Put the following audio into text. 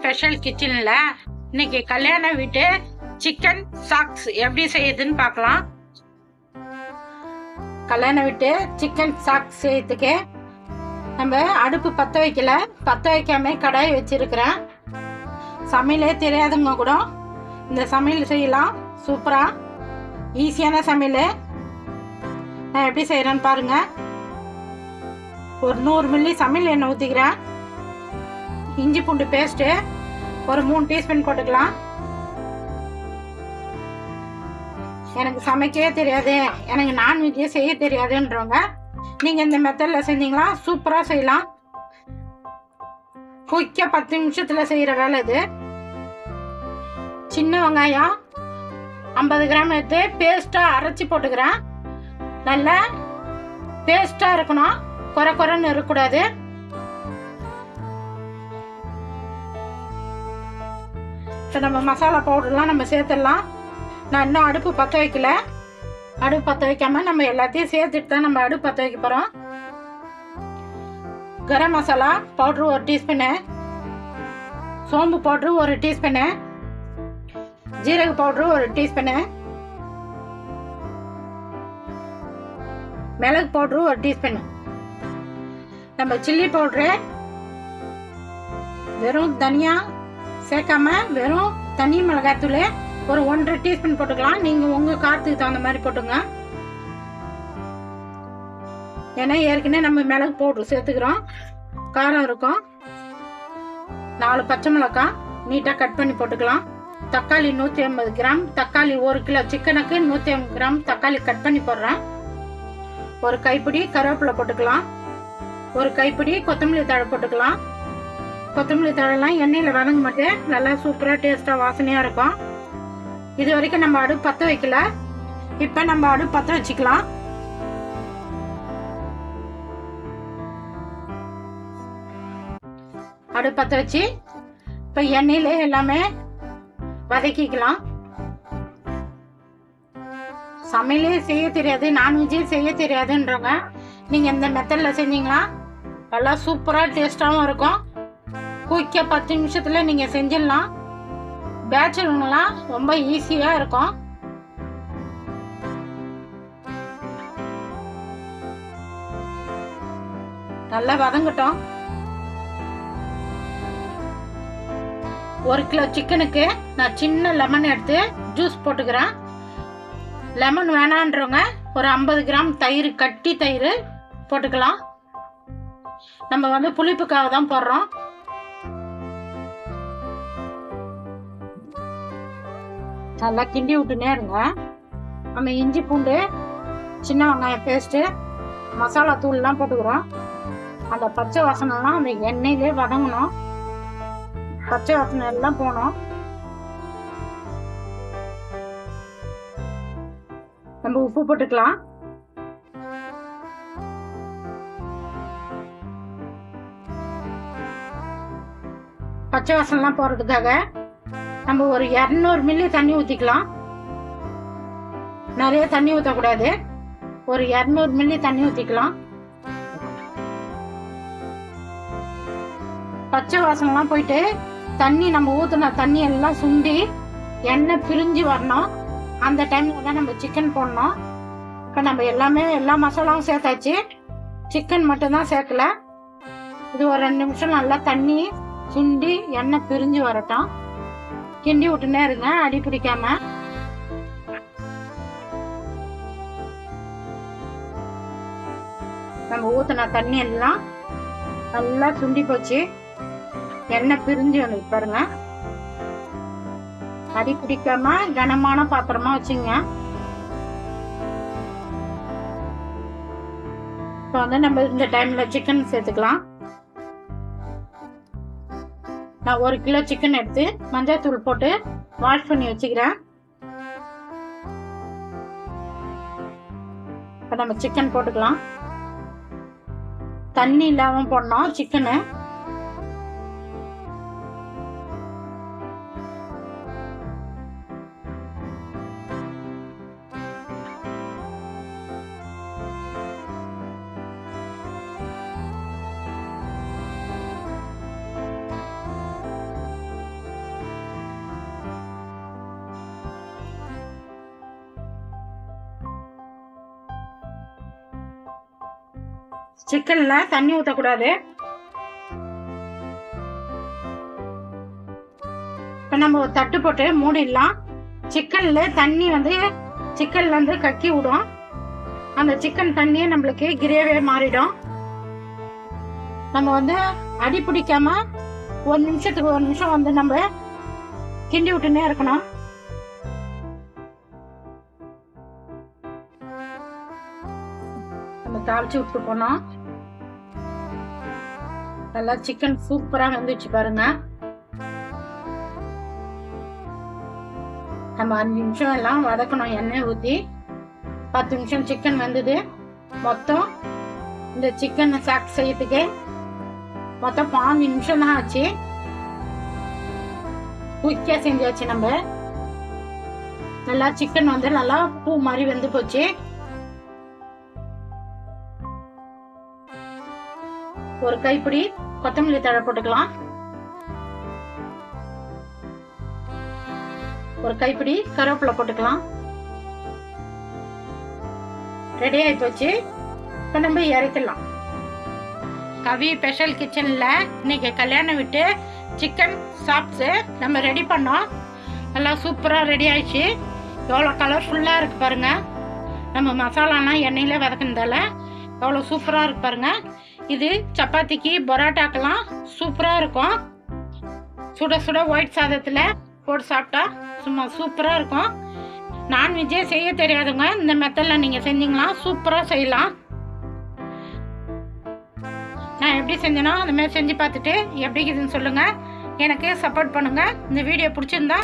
Special கிச்சனில் இன்னைக்கு கல்யாண வீட்டு சிக்கன் சாக்ஸ் எப்படி செய்யுதுன்னு பார்க்கலாம். கல்யாண வீட்டு சிக்கன் சாக்ஸ் செய்யறதுக்கு நம்ம அடுப்பு பற்ற வைக்கல, பற்ற வைக்காம கடாய் வச்சிருக்கிறேன். சமையலே தெரியாதவங்க கூட இந்த சமையல் செய்யலாம். சூப்பராக ஈஸியான சமையல். நான் எப்படி செய்கிறேன்னு பாருங்கள். ஒரு 100 மில்லி சமையல் எண்ணெய் ஊற்றிக்கிறேன். இஞ்சி பூண்டு பேஸ்ட்டு ஒரு 3 டீஸ்பூன் போட்டுக்கலாம். எனக்கு சமைக்கவே தெரியாது, எனக்கு நான்வெஜ்ஜே செய்ய தெரியாதுன்றவங்க நீங்கள் இந்த மெத்தடில் செஞ்சீங்களா சூப்பராக செய்யலாம். குயிக்காக 10 நிமிஷத்தில் செய்கிற வேலை இது. சின்ன வெங்காயம் 50 கிராம் எடுத்து பேஸ்ட்டாக அரைச்சி போட்டுக்கிறேன். நல்லா பேஸ்ட்டாக இருக்கணும், குறை குறைன்னு இருக்கக்கூடாது. இப்போ நம்ம மசாலா பவுடர்லாம் நம்ம சேர்த்துடலாம். நான் இன்னும் அடுப்பு பற்ற வைக்கல. அடுப்பு பற்ற வைக்காமல் நம்ம எல்லாத்தையும் சேர்த்துட்டு தான் நம்ம அடுப்பு பற்ற வைக்க போகிறோம். கரம் மசாலா பவுட்ரு 1 டீஸ்பூனு, சோம்பு பவுட்ரு 1 டீஸ்பூனு, ஜீரக பவுட்ரு 1 டீஸ்பூனு, மிளகு பவுட்ரு 1 டீஸ்பூனு. நம்ம சில்லி பவுட்ரு வெறும் தனியா சேர்க்காம வெறும் தனி மிளகாத்தூள் ஒரு 1.5 டீஸ்பூன் போட்டுக்கலாம். நீங்கள் உங்கள் காரத்துக்கு தகுந்த மாதிரி போட்டுங்க. ஏன்னா ஏற்கனவே நம்ம மிளகு பவுட்ரு சேர்த்துக்கிறோம், காரம் இருக்கும். 4 பச்சை மிளகாய் நீட்டாக கட் பண்ணி போட்டுக்கலாம். தக்காளி 150 கிராம், தக்காளி 1 கிலோ சிக்கனுக்கு 150 கிராம் தக்காளி கட் பண்ணி போடுறேன். ஒரு கைப்பிடி கருவேப்பிலை போட்டுக்கலாம். ஒரு கைப்பிடி கொத்தமல்லி தழை போட்டுக்கலாம். கொத்தமல்லி தழைலாம் எண்ணெயில் வதங்க மாட்டேன், நல்லா சூப்பராக டேஸ்ட்டாக வாசனையாக இருக்கும். இது வரைக்கும் நம்ம அடுப்பு பற்ற வைக்கல. இப்போ நம்ம அடுப்பு பற்ற வச்சுக்கலாம். அடுப்பு பற்ற வச்சு இப்போ எண்ணெயிலே எல்லாமே வதக்கிக்கலாம். சமையலே செய்ய தெரியாது, நான்வெஜ்ஜே செய்ய தெரியாதுன்றவங்க நீங்கள் இந்த மெத்தடில் செஞ்சீங்களா நல்லா சூப்பராக டேஸ்ட்டாகவும் இருக்கும். குயிக்காக 10 நிமிஷத்தில் நீங்கள் செஞ்சிடலாம். பேச்சுலருங்களாம் ரொம்ப ஈஸியாக இருக்கும். நல்லா வதங்கட்டும். 1 கிலோ சிக்கனுக்கு நான் சின்ன லெமன் எடுத்து ஜூஸ் போட்டுக்கிறேன். லெமன் வேணான்றவங்க ஒரு 50 கிராம் தயிர், கட்டி தயிர் போட்டுக்கலாம். நம்ம புளிப்புக்காக தான் போடுறோம். நல்லா கிண்டி விட்டுனே இருங்க. நம்ம இஞ்சி பூண்டு, சின்ன வெங்காயம் பேஸ்ட்டு, மசாலா தூள்லாம் போட்டுக்கிறோம். அந்த பச்சை வாசனைலாம் அந்த எண்ணெயிலே வதங்கணும். பச்சை வாசனை எல்லாம் போகணும். நம்ம உப்பு போட்டுக்கலாம். பச்சை வாசனைலாம் போகிறதுக்காக நம்ம ஒரு 200 மில்லி தண்ணி ஊற்றிக்கலாம். நிறைய தண்ணி ஊற்றக்கூடாது, ஒரு 200 மில்லி தண்ணி ஊற்றிக்கலாம். பச்சை வாசனைலாம் போயிட்டு தண்ணி நம்ம ஊற்றின தண்ணி எல்லாம் சுண்டி எண்ணெய் பிரிஞ்சு வரணும். அந்த டைமில் தான் நம்ம சிக்கன் போடணும். இப்போ நம்ம எல்லா மசாலாவும் சேர்த்தாச்சு, சிக்கன் மட்டும்தான் சேர்க்கல. இது ஒரு 2 நிமிஷம் நல்லா தண்ணி சுண்டி எண்ணெய் பிரிஞ்சு வரட்டும். கிண்டி விட்டுனே இருங்க, அடி பிடிக்காம. நம்ம ஊற்றின தண்ணி எல்லாம் நல்லா சுண்டி போச்சு, எண்ணெய் பிரிஞ்சு வந்து பாருங்க. அடி பிடிக்காம கனமான பாத்திரமா வச்சுங்க. இப்போ நம்ம இந்த டைம்ல சிக்கன் சேர்த்துக்கலாம். நான் 1 கிலோ சிக்கன் எடுத்து மஞ்சள் தூள் போட்டு வாஷ் பண்ணி வச்சுக்கிறேன். இப்போ நம்ம சிக்கன் போட்டுக்கலாம். தண்ணி இல்லாமல் போடணும் சிக்கனு. சிக்கனில் தண்ணி ஊற்றக்கூடாது. இப்போ நம்ம ஒரு தட்டு போட்டு மூடிடலாம். சிக்கனில் தண்ணி வந்து சிக்கன்லேருந்து கக்கி விடும். அந்த சிக்கன் தண்ணியே நம்மளுக்கு கிரேவியே மாறிடும். நம்ம வந்து அடி பிடிக்காம 1 நிமிஷத்துக்கு 1 நிமிஷம் வந்து நம்ம கிண்டி விட்டுனே இருக்கணும். நம்ம தாளிச்சு விட்டு போனோம். நல்லா சிக்கன் சூப்பரா வந்துச்சு பாருங்க. நம்ம 5 நிமிஷம் எல்லாம் வதக்கணும். எண்ணெய் ஊற்றி 10 நிமிஷம் சிக்கன் வந்தது. மொத்தம் இந்த சிக்கன் சாப்பிட்டு செய்யறதுக்கு மொத்தம் 5 நிமிஷம் தான் ஆச்சு. குயிக்கா செஞ்சாச்சு. நம்ம நல்லா சிக்கன் வந்து நல்லா பூ மாதிரி வெந்து போச்சு. ஒரு கைப்பிடி கொத்தமல்லி தழை போட்டுக்கலாம். ஒரு கைப்பிடி கருவேப்பிலை போட்டுக்கலாம். ரெடி ஆகி போச்சு. இப்போ நம்ம இறக்கலாம். கவி ஸ்பெஷல் கிச்சனில் இன்னைக்கு கல்யாணம் விட்டு சிக்கன் சாப்ஸு நம்ம ரெடி பண்ணோம். நல்லா சூப்பராக ரெடி ஆயிடுச்சு. எவ்வளோ கலர்ஃபுல்லாக இருக்குது பாருங்கள். நம்ம மசாலாலாம் எண்ணெயிலே வதக்கினதால எவ்வளோ சூப்பராக இருக்கு பாருங்கள். இது சப்பாத்திக்கு பரோட்டாக்கெல்லாம் சூப்பராக இருக்கும். சுட சுட ஒயிட் சாதத்தில் போட்டு சாப்பிட்டா சும்மா சூப்பராக இருக்கும். நான்வெஜ்ஜே செய்ய தெரியாதுங்க, இந்த மெத்தடில் நீங்கள் செஞ்சீங்களா சூப்பராக செய்யலாம். நான் எப்படி செஞ்சேனோ அந்த மாதிரி செஞ்சு பார்த்துட்டு எப்படி இருக்குதுன்னு சொல்லுங்கள். எனக்கு சப்போர்ட் பண்ணுங்கள். இந்த வீடியோ பிடிச்சிருந்தா